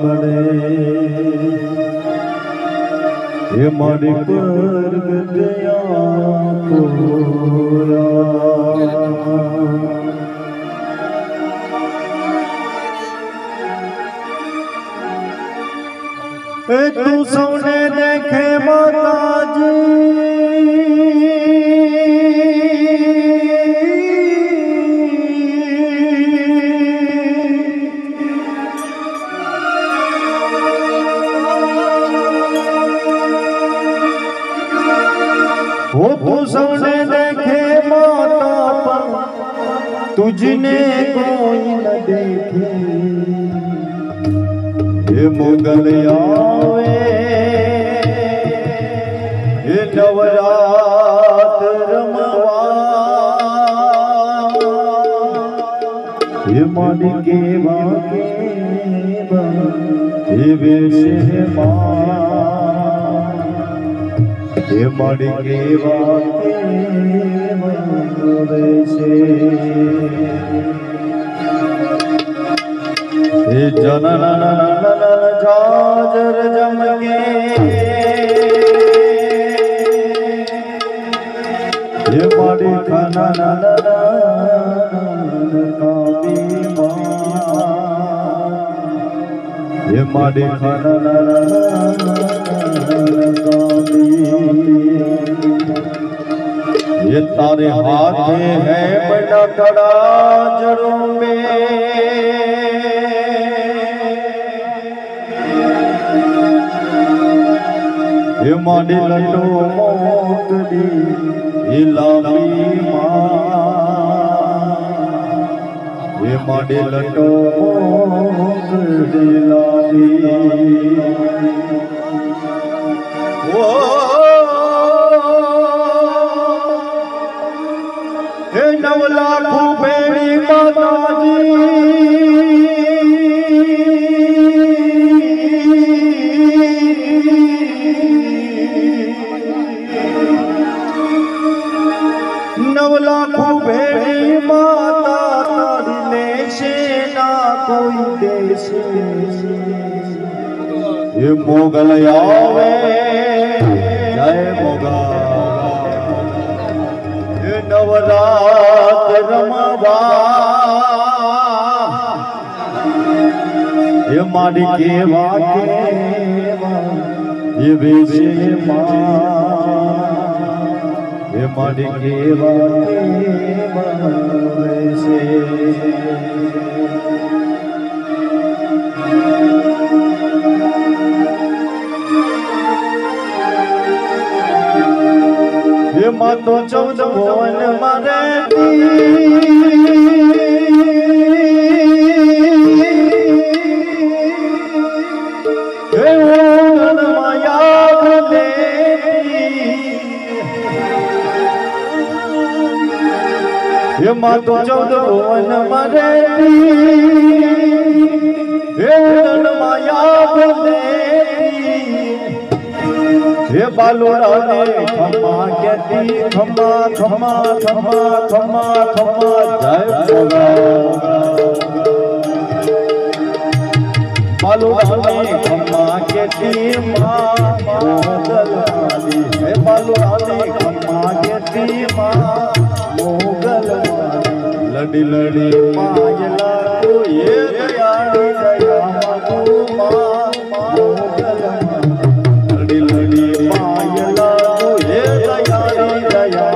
મળે એ મારી પરગટયા એ તું સૌને દેખે वो तू सौने देखे माता तुझने कोई न देखे ये मुगल आवे ये नवरात रमवा ये मानी के वाके ये बेशे ये माड़ी के वाके मनोवेशे ये जनन जाजर जमगे ये माड़ी खनन काबी मां ये माड़ी खनन ये तारे हाथ में है बड़ा कड़ा जड़ों में ये माडी लटो मोकड़ी ये लामी मां ये माडी लटो मोकड़ी लामी हे नवलाखू बेड़ी माता जी नवलाखू बेड़ी माता तारी लेशे ना कोई देश ये मोगल आवे जय मोगल ये नवरात रमवा ये माड़ी के वाके ये बेशे मां ये माड़ी के वाके बेशे ये मातो 14 भुवन मारे माया ये मातो 14 भुवन मारे माया ये बालोरा ने खम्मा कहती खम्मा खम्मा खम्मा खम्मा खम्मा जय बोगा बालोरा ने खम्मा कहती मां मोगल वाली हे बालोरा ने खम्मा कहती मां मोगल वाली लड़ी लड़ी पायला को ये दयाड़ी दया मां मोगल लड़ी लड़ी पायला को ये दयाड़ी दया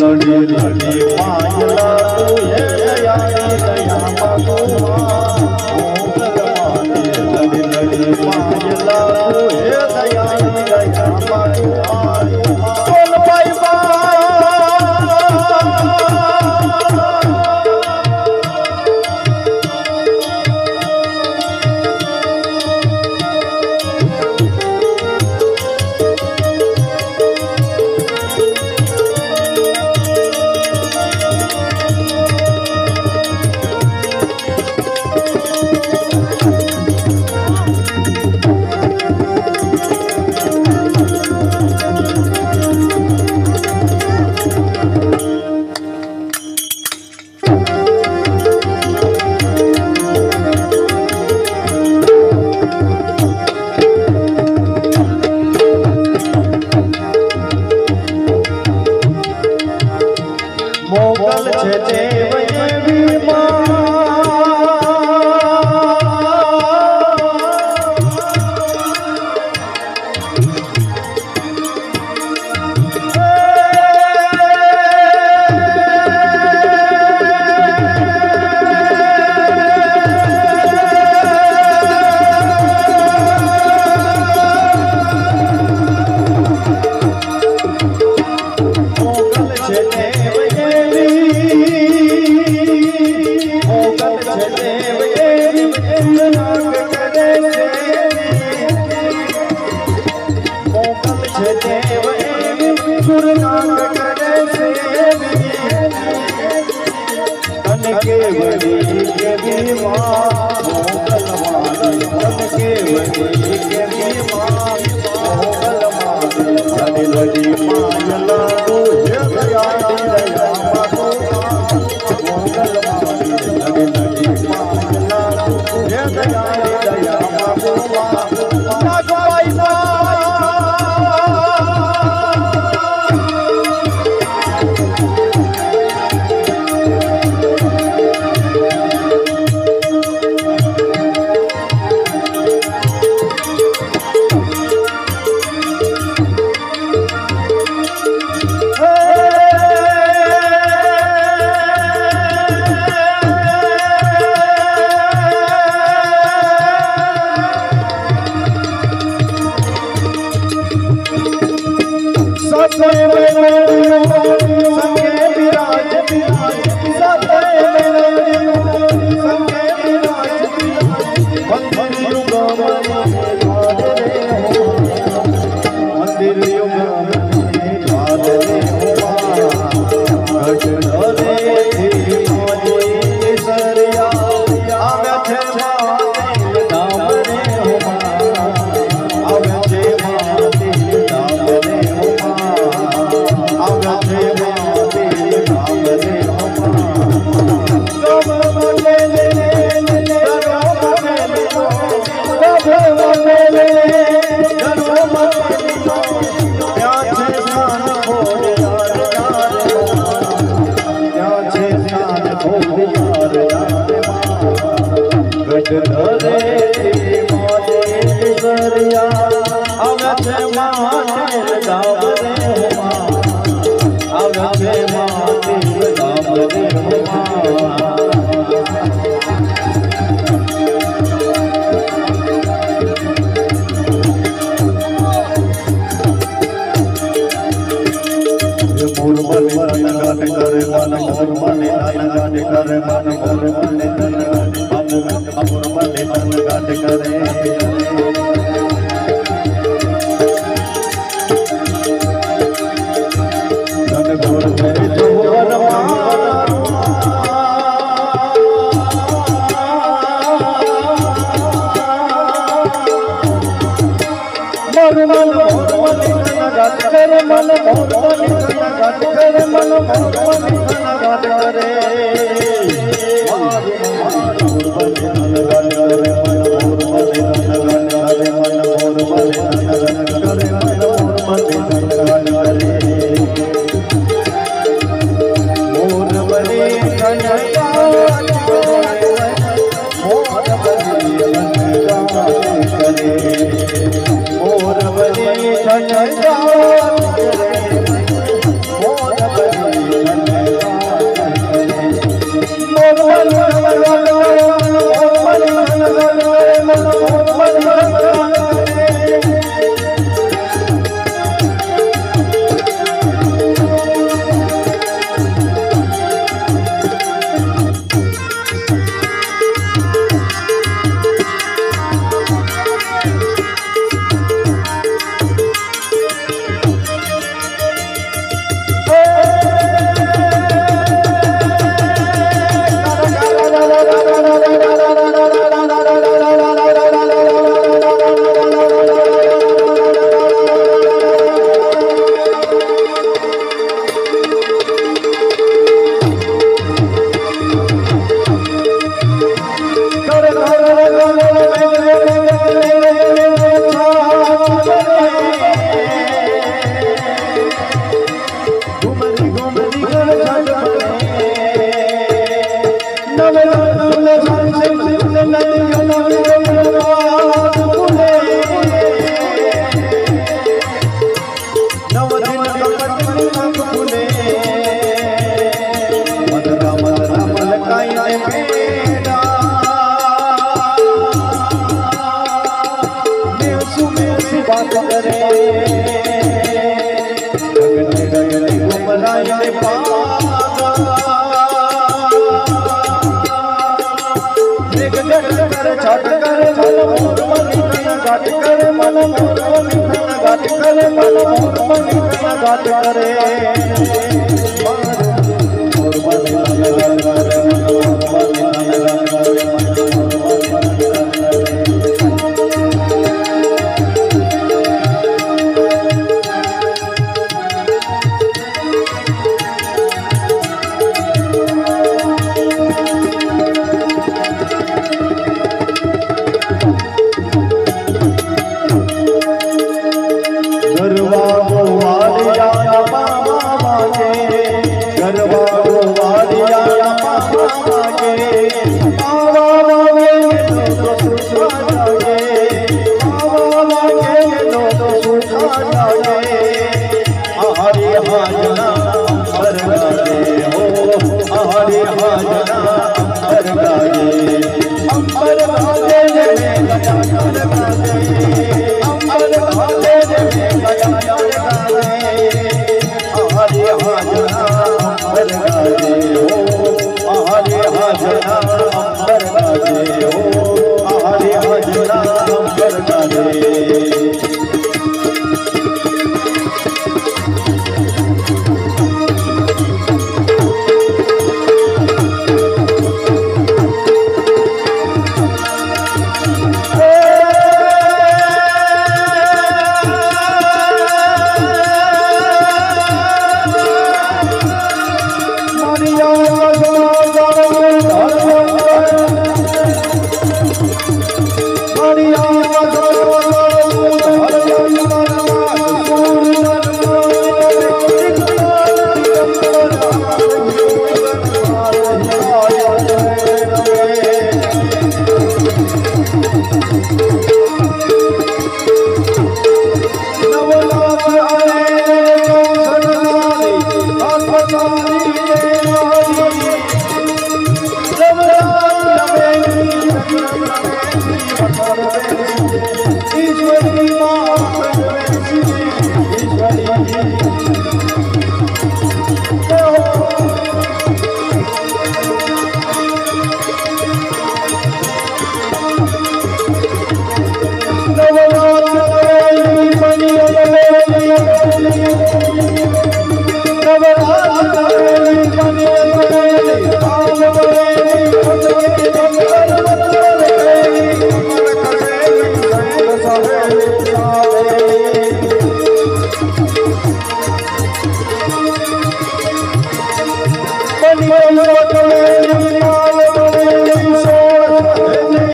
लड़ी लड़ी मायला तू है दयाली दया भगवान लड़ी लड़ी मायला तू है दयाली दया भगवान बोल भाई मोगल छे देव एवी के वली के भी मां मोगल माली के वली के भी मां मोगल माली लड़ी लड़ी मायला तू है दयाली दया भगवान मोगल माली लड़ी लड़ी मायला तू है दयाली दया भगवान संगे विराज संगे विराज मंदिर युग मंदिर युग गात करे हरे